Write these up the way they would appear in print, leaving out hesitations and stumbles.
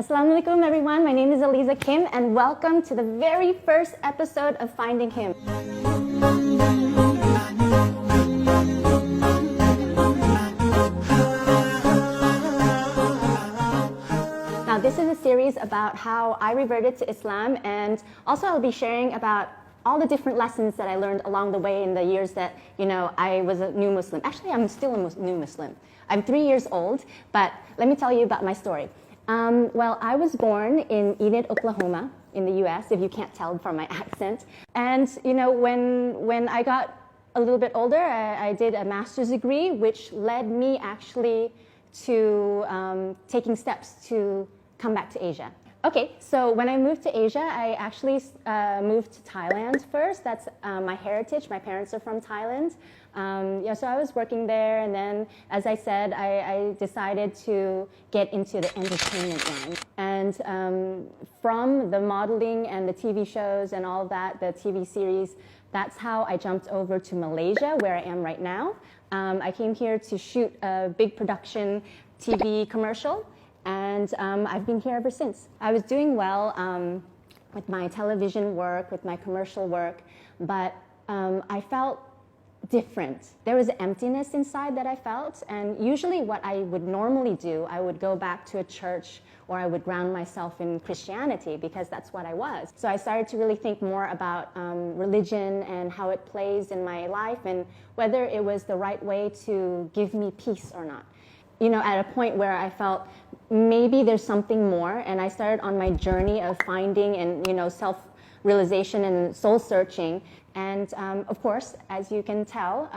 Assalamualaikum everyone, my name is Aliza Kim and welcome to the very first episode of Finding Him. Now this is a series about how I reverted to Islam, and also I'll be sharing about all the different lessons that I learned along the way in the years that, I was a new Muslim. Actually, I'm still a new Muslim. I'm 3 years old, but let me tell you about my story. Well, I was born in Enid, Oklahoma, in the US, if you can't tell from my accent. And, when I got a little bit older, I did a master's degree, which led me actually to taking steps to come back to Asia. Okay, so when I moved to Asia, I actually moved to Thailand first. That's my heritage. My parents are from Thailand. So I was working there, and then, as I said, I decided to get into the entertainment line. And from the modeling and the TV shows and all of that, the TV series, that's how I jumped over to Malaysia, where I am right now. I came here to shoot a big production TV commercial, and I've been here ever since. I was doing well with my television work, with my commercial work, but I felt different. There was emptiness inside that I felt, and usually what I would normally do, I would go back to a church or I would ground myself in Christianity because that's what I was. So I started to really think more about religion and how it plays in my life and whether it was the right way to give me peace or not. At a point where I felt maybe there's something more, and I started on my journey of finding and, self-realization and soul-searching. And of course, as you can tell,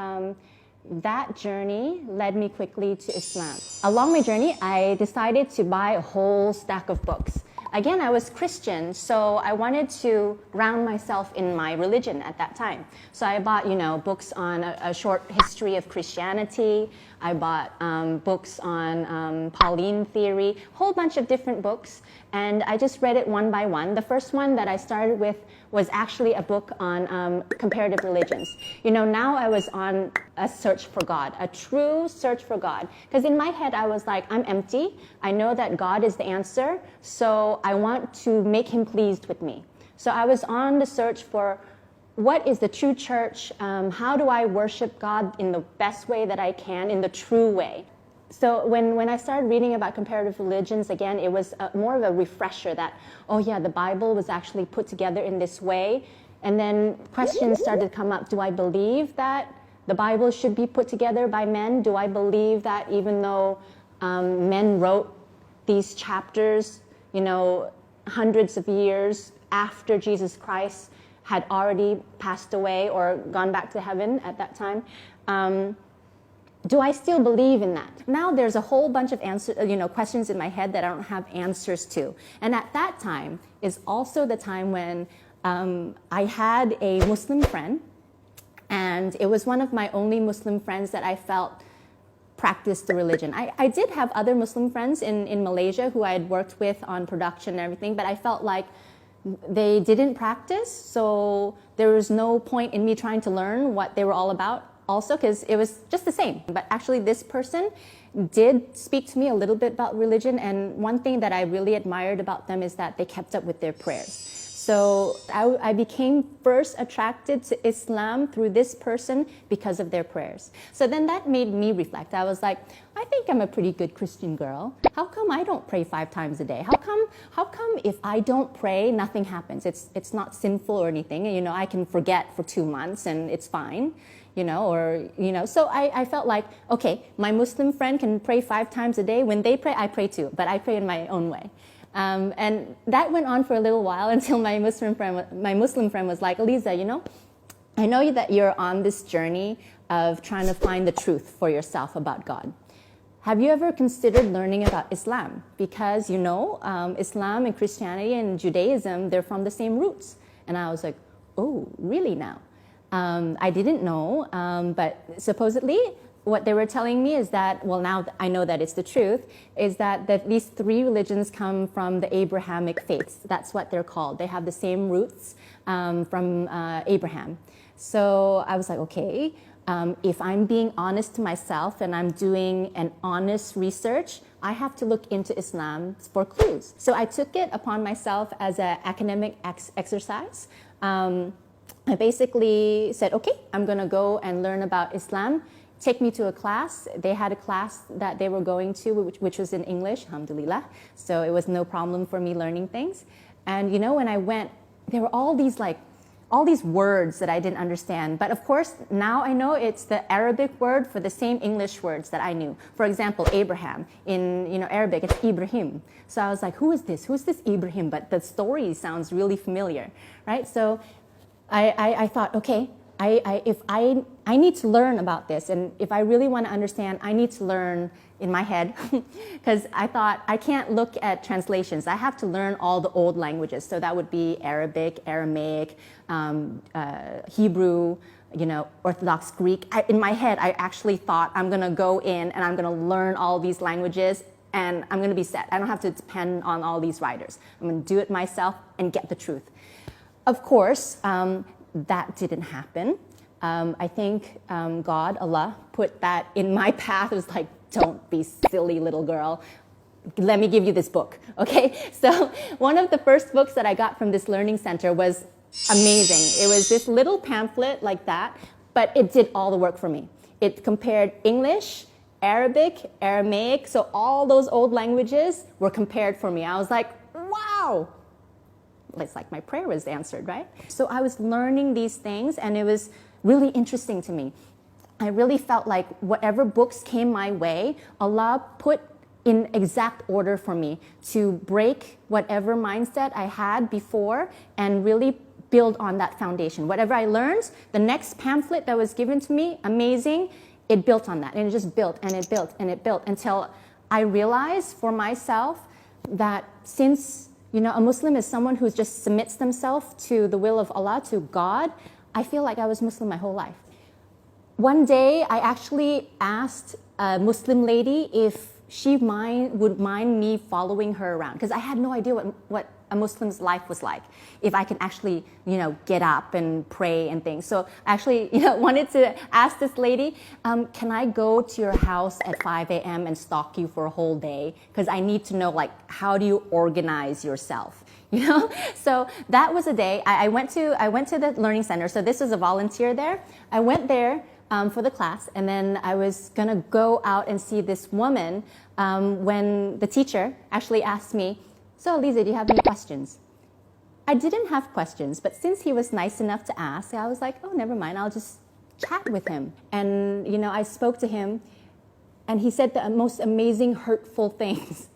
that journey led me quickly to Islam. Along my journey, I decided to buy a whole stack of books. Again, I was Christian, so I wanted to ground myself in my religion at that time. So I bought, books on a short history of Christianity. I bought books on Pauline theory, a whole bunch of different books, and I just read it one by one. The first one that I started with was actually a book on comparative religions. Now I was on a search for God, a true search for God. Because in my head, I was like, I'm empty. I know that God is the answer, so I want to make him pleased with me. So I was on the search for what is the true church? How do I worship God in the best way that I can, in the true way? So when I started reading about comparative religions, again, it was more of a refresher that, oh yeah, the Bible was actually put together in this way. And then questions started to come up. Do I believe that the Bible should be put together by men? Do I believe that even though men wrote these chapters, hundreds of years after Jesus Christ had already passed away or gone back to heaven at that time, do I still believe in that? Now there's a whole bunch of questions in my head that I don't have answers to. And at that time is also the time when I had a Muslim friend, and it was one of my only Muslim friends that I felt practiced the religion. I did have other Muslim friends in Malaysia who I had worked with on production and everything, but I felt like they didn't practice, so there was no point in me trying to learn what they were all about also, because it was just the same. But actually this person did speak to me a little bit about religion, and one thing that I really admired about them is that they kept up with their prayers. So I became first attracted to Islam through this person because of their prayers. So then that made me reflect. I was like, I think I'm a pretty good Christian girl. How come I don't pray 5 times a day? How come if I don't pray, nothing happens? It's not sinful or anything. I can forget for 2 months and it's fine. So I felt like, okay, my Muslim friend can pray 5 times a day. When they pray, I pray too, but I pray in my own way. And that went on for a little while until my Muslim friend was like, Aliza, I know that you're on this journey of trying to find the truth for yourself about God. Have you ever considered learning about Islam? Because, Islam and Christianity and Judaism, they're from the same roots. And I was like, oh, really now? I didn't know, but supposedly what they were telling me is that, well, now I know that it's the truth, is that these 3 religions come from the Abrahamic faiths. That's what they're called. They have the same roots from Abraham. So I was like, okay, if I'm being honest to myself and I'm doing an honest research, I have to look into Islam for clues. So I took it upon myself as an academic exercise. I basically said, okay, I'm going to go and learn about Islam. Take me to a class. They had a class that they were going to, which was in English, alhamdulillah. So it was no problem for me learning things. And you know, when I went, there were all these words that I didn't understand. But of course, now I know it's the Arabic word for the same English words that I knew. For example, Abraham. In Arabic, it's Ibrahim. So I was like, who is this? Who's this Ibrahim? But the story sounds really familiar, right? So I thought, okay, if I need to learn about this, and if I really want to understand, I need to learn in my head, because I thought I can't look at translations. I have to learn all the old languages. So that would be Arabic, Aramaic, Hebrew, Orthodox Greek. In my head, I actually thought I'm going to go in and I'm going to learn all these languages and I'm going to be set. I don't have to depend on all these writers. I'm going to do it myself and get the truth. Of course, that didn't happen. I think God, Allah, put that in my path. It was like, don't be silly little girl. Let me give you this book, okay? So one of the first books that I got from this learning center was amazing. It was this little pamphlet like that, but it did all the work for me. It compared English, Arabic, Aramaic, so all those old languages were compared for me. I was like, wow! It's like my prayer was answered, right? So I was learning these things and it was really interesting to me. I really felt like whatever books came my way, Allah put in exact order for me to break whatever mindset I had before and really build on that foundation. Whatever I learned, the next pamphlet that was given to me, amazing, it built on that. And it just built and it built and it built until I realized for myself that since a Muslim is someone who just submits themselves to the will of Allah, to God, I feel like I was Muslim my whole life. One day, I actually asked a Muslim lady if she would mind me following her around, because I had no idea what a Muslim's life was like, if I can actually, get up and pray and things. So I actually, wanted to ask this lady, can I go to your house at 5 a.m. and stalk you for a whole day? Because I need to know, how do you organize yourself? So that was a day. I went to the learning center. So this was a volunteer there. I went there for the class, and then I was going to go out and see this woman when the teacher actually asked me, so Aliza, do you have any questions? I didn't have questions, but since he was nice enough to ask, I was like, oh, never mind, I'll just chat with him. And, I spoke to him, and he said the most amazing, hurtful things.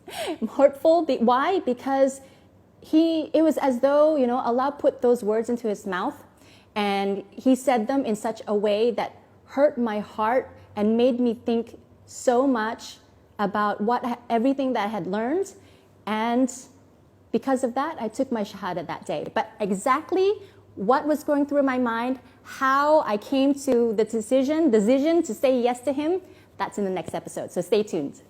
Hurtful, why? Because it was as though, Allah put those words into his mouth, and he said them in such a way that hurt my heart and made me think so much about everything that I had learned. And because of that, I took my shahada that day. But exactly what was going through my mind, how I came to the decision to say yes to him, that's in the next episode. So stay tuned.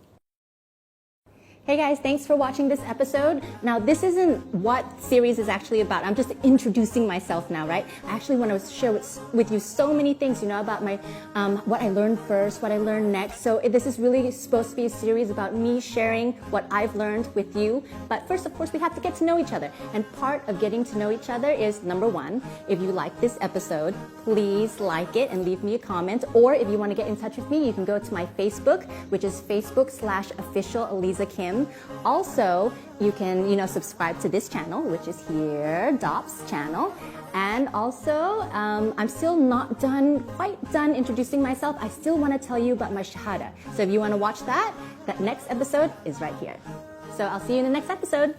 Hey guys, thanks for watching this episode. Now, this isn't what series is actually about. I'm just introducing myself now, right? I actually want to share with you so many things, about my what I learned first, what I learned next. So this is really supposed to be a series about me sharing what I've learned with you. But first, of course, we have to get to know each other. And part of getting to know each other is, number one, if you like this episode, please like it and leave me a comment. Or if you want to get in touch with me, you can go to my Facebook, which is Facebook.com/official Aliza Kim. Also, you can, subscribe to this channel, which is here, Dop's channel. And also, I'm still not quite done introducing myself. I still want to tell you about my shahada. So if you want to watch that next episode is right here. So I'll see you in the next episode.